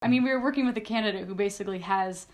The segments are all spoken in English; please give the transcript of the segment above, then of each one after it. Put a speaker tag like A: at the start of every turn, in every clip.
A: I mean, we were working with a candidate who basically has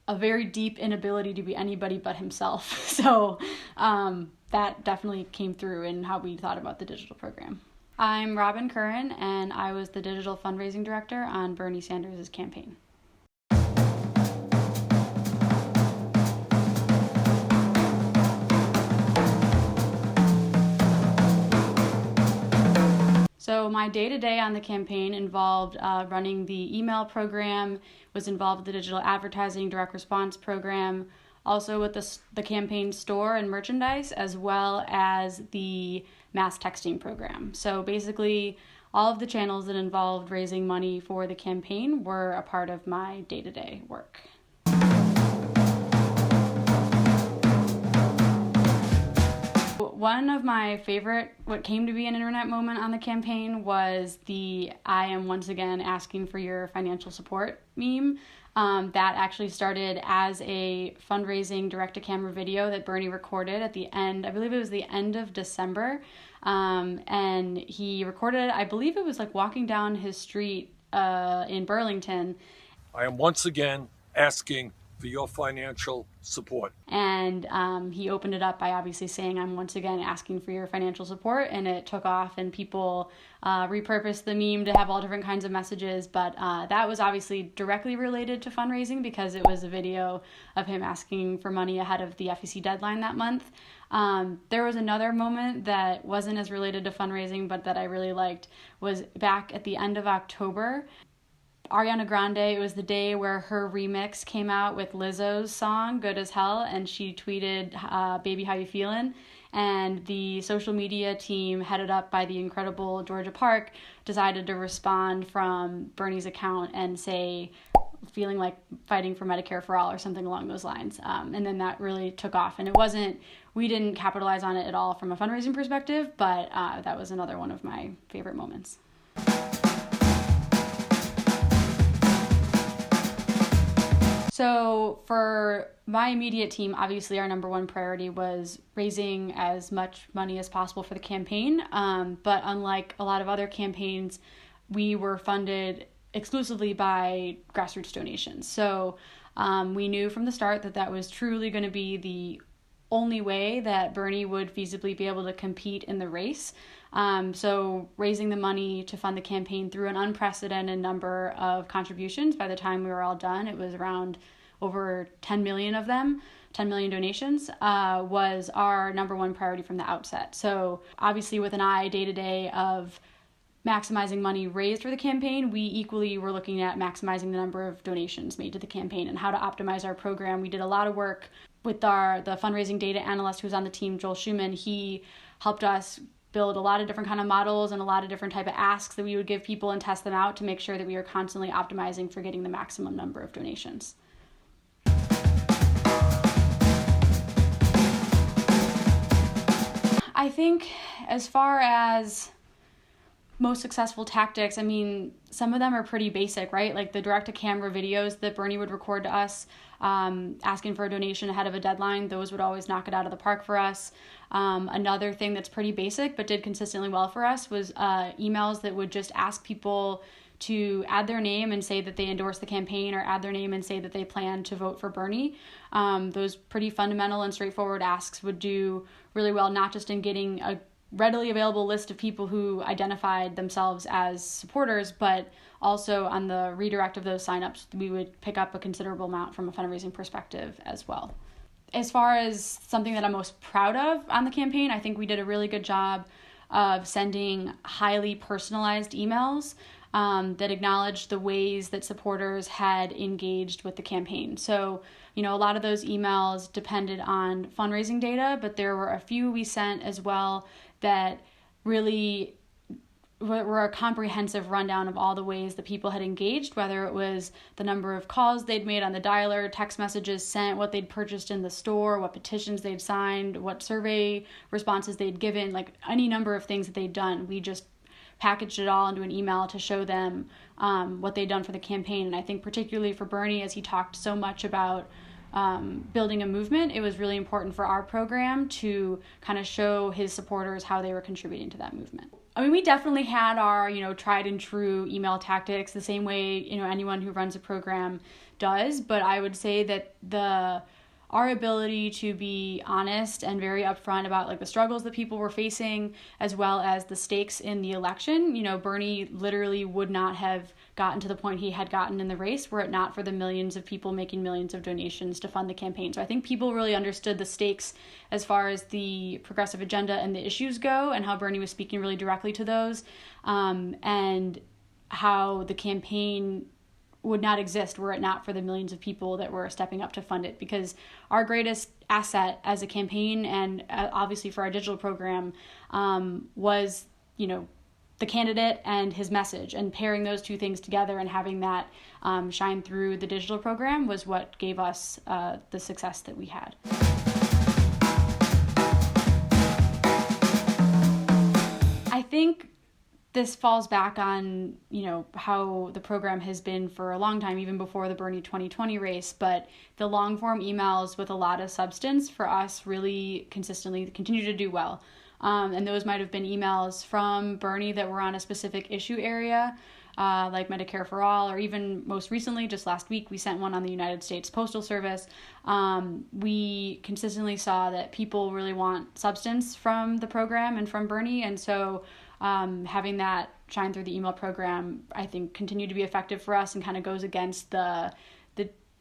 A: a very deep inability to be anybody but himself. So that definitely came through in how we thought about the digital program. I'm Robin Curran, and I was the Digital Fundraising Director on Bernie Sanders' campaign. So my day-to-day on the campaign involved running the email program, was involved with the digital advertising direct response program, also with the campaign store and merchandise, as well as the mass texting program. So basically, all of the channels that involved raising money for the campaign were a part of my day-to-day work. One of my favorite, what came to be an internet moment on the campaign was the "I am once again asking for your financial support" meme. That actually started as a fundraising direct-to-camera video that Bernie recorded at the end, I believe it was the end of December. And he recorded it, I believe it was like walking down his street in Burlington.
B: I am once again asking for your financial support.
A: And he opened it up by obviously saying, "I'm once again asking for your financial support," and it took off, and people repurposed the meme to have all different kinds of messages. But that was obviously directly related to fundraising because it was a video of him asking for money ahead of the FEC deadline that month. There was another moment that wasn't as related to fundraising, but that I really liked, was back at the end of October. Ariana Grande, it was the day where her remix came out with Lizzo's song, Good as Hell, and she tweeted, "Baby, how you feeling?" And the social media team, headed up by the incredible Georgia Park, decided to respond from Bernie's account and say, "Feeling like fighting for Medicare for all," or something along those lines. And then that really took off. And we didn't capitalize on it at all from a fundraising perspective, but that was another one of my favorite moments. So for my immediate team, obviously our number one priority was raising as much money as possible for the campaign. But unlike a lot of other campaigns, we were funded exclusively by grassroots donations. So we knew from the start that that was truly going to be the only way that Bernie would feasibly be able to compete in the race. So raising the money to fund the campaign through an unprecedented number of contributions. By the time we were all done, it was around over 10 million of them, 10 million donations, was our number one priority from the outset. So obviously with an eye day-to-day of maximizing money raised for the campaign, we equally were looking at maximizing the number of donations made to the campaign and how to optimize our program. We did a lot of work with the fundraising data analyst who's on the team, Joel Schumann. He helped us build a lot of different kind of models and a lot of different type of asks that we would give people and test them out to make sure that we are constantly optimizing for getting the maximum number of donations. I think as far as most successful tactics, I mean, some of them are pretty basic, right? Like the direct-to-camera videos that Bernie would record to us, asking for a donation ahead of a deadline, those would always knock it out of the park for us. Another thing that's pretty basic but did consistently well for us was emails that would just ask people to add their name and say that they endorse the campaign, or add their name and say that they plan to vote for Bernie. Those pretty fundamental and straightforward asks would do really well, not just in getting a readily available list of people who identified themselves as supporters, but also on the redirect of those signups, we would pick up a considerable amount from a fundraising perspective as well. As far as something that I'm most proud of on the campaign, I think we did a really good job of sending highly personalized emails that acknowledged the ways that supporters had engaged with the campaign. So, a lot of those emails depended on fundraising data, but there were a few we sent as well that really were a comprehensive rundown of all the ways that people had engaged, whether it was the number of calls they'd made on the dialer, text messages sent, what they'd purchased in the store, what petitions they'd signed, what survey responses they'd given, like any number of things that they'd done. We just packaged it all into an email to show them what they'd done for the campaign. And I think particularly for Bernie, as he talked so much about building a movement, it was really important for our program to kind of show his supporters how they were contributing to that movement. I mean, we definitely had our, tried and true email tactics the same way, anyone who runs a program does. But I would say that our ability to be honest and very upfront about like the struggles that people were facing, as well as the stakes in the election. Bernie literally would not have gotten to the point he had gotten in the race were it not for the millions of people making millions of donations to fund the campaign. So I think people really understood the stakes as far as the progressive agenda and the issues go, and how Bernie was speaking really directly to those, and how the campaign would not exist were it not for the millions of people that were stepping up to fund it. Because our greatest asset as a campaign, and obviously for our digital program, was, the candidate and his message, and pairing those two things together and having that shine through the digital program was what gave us the success that we had. I think this falls back on, how the program has been for a long time, even before the Bernie 2020 race. But the long form emails with a lot of substance for us really consistently continue to do well. And those might have been emails from Bernie that were on a specific issue area, like Medicare for All, or even most recently, just last week, we sent one on the United States Postal Service. We consistently saw that people really want substance from the program and from Bernie. And so having that shine through the email program, I think, continued to be effective for us, and kind of goes against the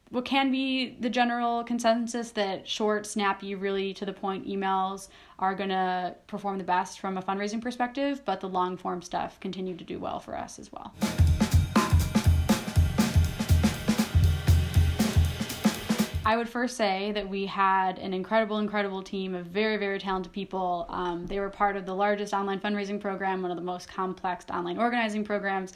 A: what can be the general consensus that short, snappy, really to the point emails are going to perform the best from a fundraising perspective, but the long form stuff continued to do well for us as well. I would first say that we had an incredible team of very, very talented people. They were part of the largest online fundraising program, one of the most complex online organizing programs.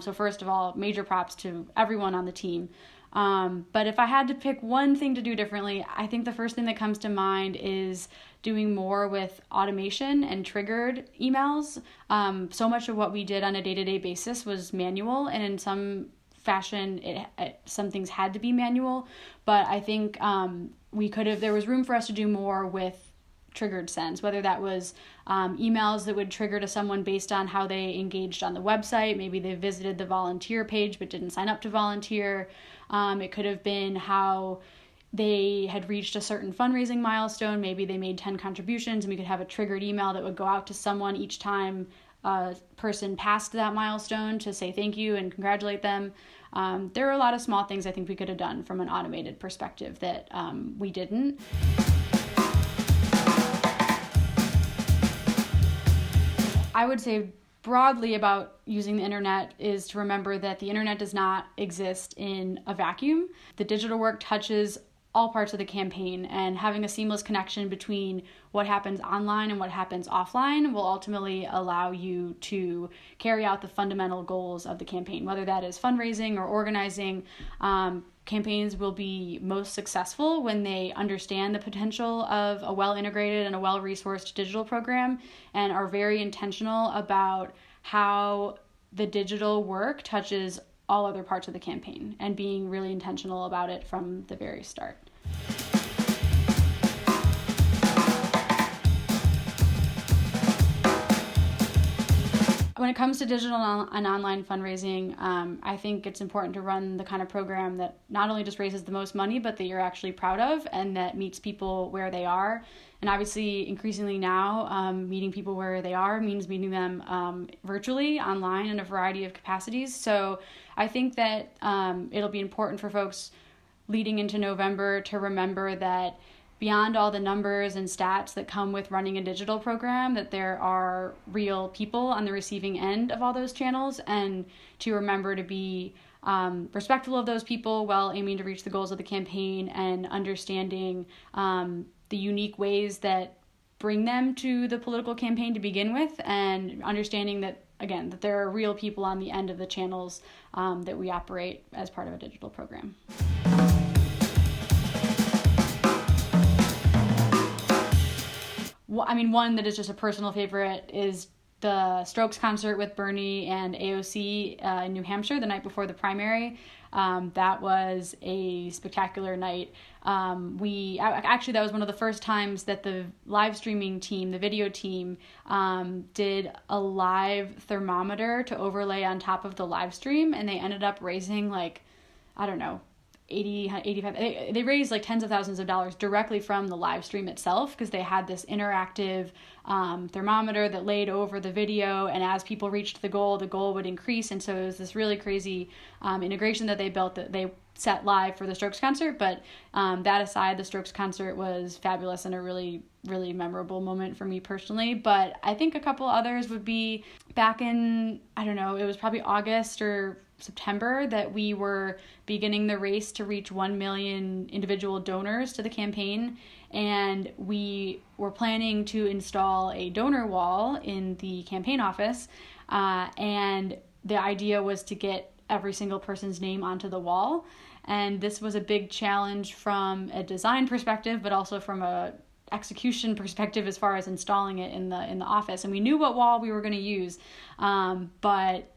A: So first of all, major props to everyone on the team. But if I had to pick one thing to do differently, I think the first thing that comes to mind is doing more with automation and triggered emails. So much of what we did on a day-to-day basis was manual, and in some fashion, some things had to be manual. But I think there was room for us to do more with triggered sends, whether that was emails that would trigger to someone based on how they engaged on the website. Maybe they visited the volunteer page but didn't sign up to volunteer. It could have been how they had reached a certain fundraising milestone. Maybe they made 10 contributions, and we could have a triggered email that would go out to someone each time a person passed that milestone to say thank you and congratulate them. There are a lot of small things I think we could have done from an automated perspective that we didn't. I would say broadly about using the internet is to remember that the internet does not exist in a vacuum. The digital work touches all parts of the campaign, and having a seamless connection between what happens online and what happens offline will ultimately allow you to carry out the fundamental goals of the campaign, whether that is fundraising or organizing. Campaigns will be most successful when they understand the potential of a well-integrated and a well-resourced digital program, and are very intentional about how the digital work touches all other parts of the campaign, and being really intentional about it from the very start. When it comes to digital and online fundraising, I think it's important to run the kind of program that not only just raises the most money, but that you're actually proud of and that meets people where they are. And obviously, increasingly now, meeting people where they are means meeting them virtually, online, in a variety of capacities. So I think that it'll be important for folks leading into November to remember that beyond all the numbers and stats that come with running a digital program, that there are real people on the receiving end of all those channels, and to remember to be respectful of those people while aiming to reach the goals of the campaign, and understanding the unique ways that bring them to the political campaign to begin with, and understanding that, again, that there are real people on the end of the channels that we operate as part of a digital program. I mean, one that is just a personal favorite is the Strokes concert with Bernie and AOC in New Hampshire the night before the primary. That was a spectacular night. Actually, that was one of the first times that the live streaming team, the video team, did a live thermometer to overlay on top of the live stream, and they ended up raising like, I don't know, 85, they raised like tens of thousands of dollars directly from the live stream itself, because they had this interactive thermometer that laid over the video, and as people reached the goal would increase. And so it was this really crazy integration that they built that they set live for the Strokes concert. But that aside, the Strokes concert was fabulous and a really, really memorable moment for me personally. But I think a couple others would be back in, I don't know, it was probably August or September that we were beginning the race to reach 1 million individual donors to the campaign. And we were planning to install a donor wall in the campaign office. And the idea was to get every single person's name onto the wall. And this was a big challenge from a design perspective, but also from a execution perspective as far as installing it in the office. And we knew what wall we were going to use, but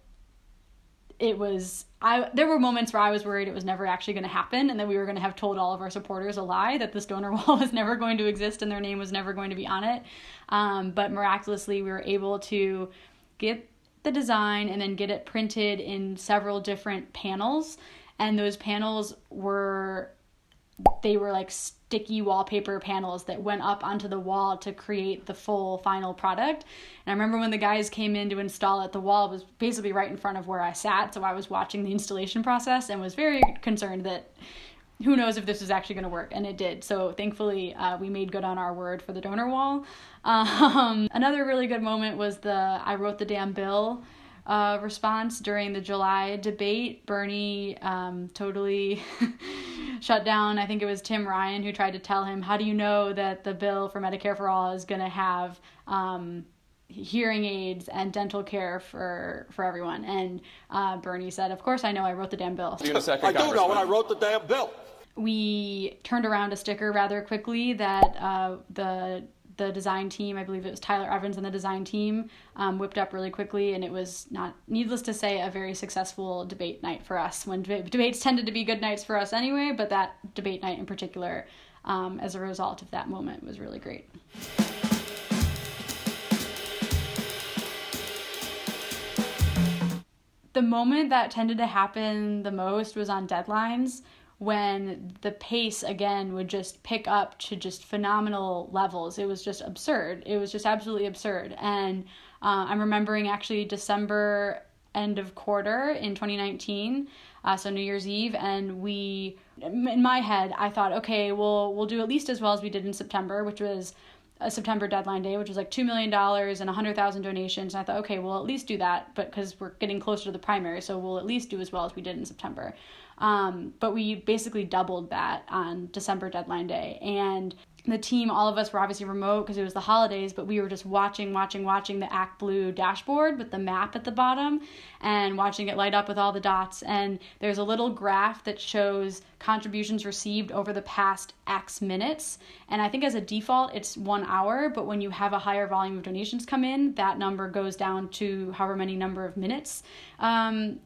A: it was, there were moments where I was worried it was never actually going to happen, and that we were going to have told all of our supporters a lie, that this donor wall was never going to exist and their name was never going to be on it. But miraculously, we were able to get the design and then get it printed in several different panels. And those panels were like sticky wallpaper panels that went up onto the wall to create the full final product. And I remember when the guys came in to install it, the wall was basically right in front of where I sat. So I was watching the installation process and was very concerned that who knows if this is actually going to work. And it did. So thankfully, we made good on our word for the donor wall. Another really good moment was I wrote the damn bill response during the July debate. Bernie totally shut down. I think it was Tim Ryan who tried to tell him, how do you know that the bill for Medicare for All is going to have hearing aids and dental care for everyone? And Bernie said, of course I know, I wrote the damn bill.
C: I do know, and I wrote the damn bill.
A: We turned around a sticker rather quickly that the design team, I believe it was Tyler Evans and the design team, whipped up really quickly, and it was, not needless to say, a very successful debate night for us. When debates tended to be good nights for us anyway, but that debate night in particular, as a result of that moment, was really great. The moment that tended to happen the most was on deadlines, when the pace again would just pick up to just phenomenal levels. It was just absurd. It was just absolutely absurd. And I'm remembering actually December end of quarter in 2019, so New Year's Eve, and in my head, I thought, okay, we'll do at least as well as we did in September, which was a September deadline day, which was like $2 million and 100,000 donations. And I thought, okay, we'll at least do that, but because we're getting closer to the primary, so we'll at least do as well as we did in September. But we basically doubled that on December deadline day. And the team, all of us were obviously remote because it was the holidays, but we were just watching the Act Blue dashboard with the map at the bottom and watching it light up with all the dots. And there's a little graph that shows contributions received over the past X minutes. And I think as a default, it's 1 hour, but when you have a higher volume of donations come in, that number goes down to however many number of minutes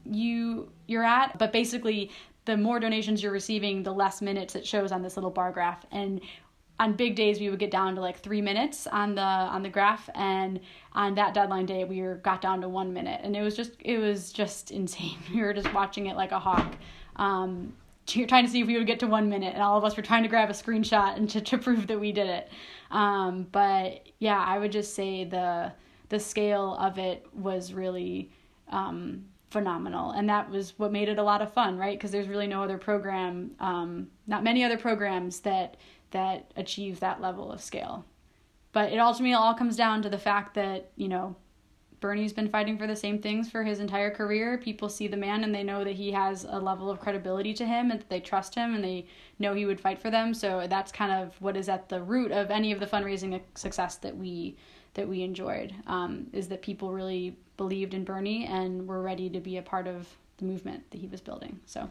A: you're at. But basically, the more donations you're receiving, the less minutes it shows on this little bar graph. And on big days, we would get down to like 3 minutes on the graph, and on that deadline day, got down to 1 minute, and it was just insane. We were just watching it like a hawk, trying to see if we would get to 1 minute, and all of us were trying to grab a screenshot and to prove that we did it. But yeah, I would just say the scale of it was really phenomenal, and that was what made it a lot of fun, right? Because there's really no other program, not many other programs that achieve that level of scale. But it ultimately all comes down to the fact that, Bernie's been fighting for the same things for his entire career. People see the man and they know that he has a level of credibility to him and that they trust him and they know he would fight for them. So that's kind of what is at the root of any of the fundraising success that we enjoyed, is that people really believed in Bernie and were ready to be a part of the movement that he was building. So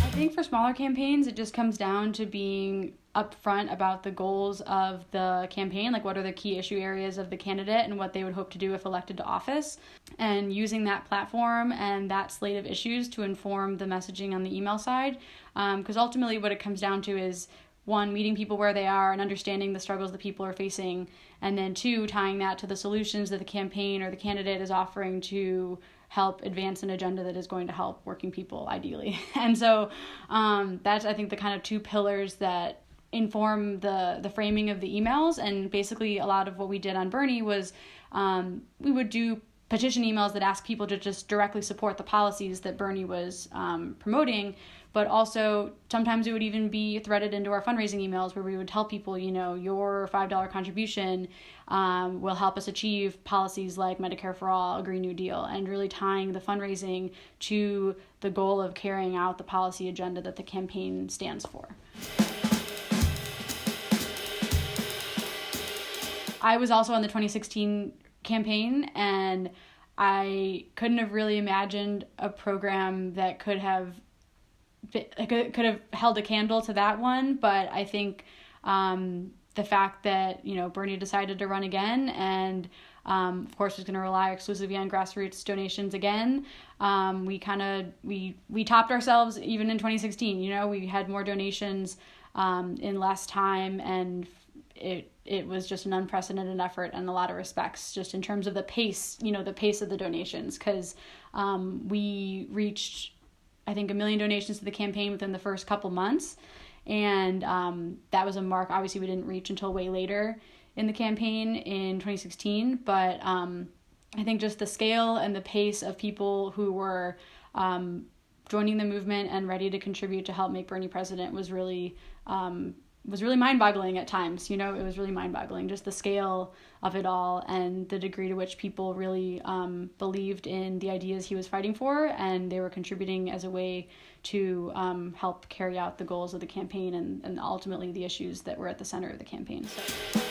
A: I think for smaller campaigns, it just comes down to being upfront about the goals of the campaign, like what are the key issue areas of the candidate and what they would hope to do if elected to office, and using that platform and that slate of issues to inform the messaging on the email side. Because ultimately what it comes down to is, one, meeting people where they are and understanding the struggles that people are facing, and then two, tying that to the solutions that the campaign or the candidate is offering to help advance an agenda that is going to help working people, ideally. And so that's, I think, the kind of two pillars that inform the framing of the emails. And basically a lot of what we did on Bernie was we would do petition emails that ask people to just directly support the policies that Bernie was promoting, but also sometimes it would even be threaded into our fundraising emails where we would tell people, your $5 contribution will help us achieve policies like Medicare for All, a Green New Deal, and really tying the fundraising to the goal of carrying out the policy agenda that the campaign stands for. I was also on the 2016 campaign, and I couldn't have really imagined a program that could have held a candle to that one. But I think the fact that Bernie decided to run again, and of course was going to rely exclusively on grassroots donations again, we topped ourselves even in 2016. We had more donations in less time, and it was just an unprecedented effort in a lot of respects, just in terms of the pace of the donations, because we reached, I think, 1 million donations to the campaign within the first couple months. And that was a mark, obviously, we didn't reach until way later in the campaign in 2016. But I think just the scale and the pace of people who were joining the movement and ready to contribute to help make Bernie president was really mind-boggling at times. It was really mind-boggling, just the scale of it all and the degree to which people really believed in the ideas he was fighting for, and they were contributing as a way to help carry out the goals of the campaign and ultimately the issues that were at the center of the campaign. So.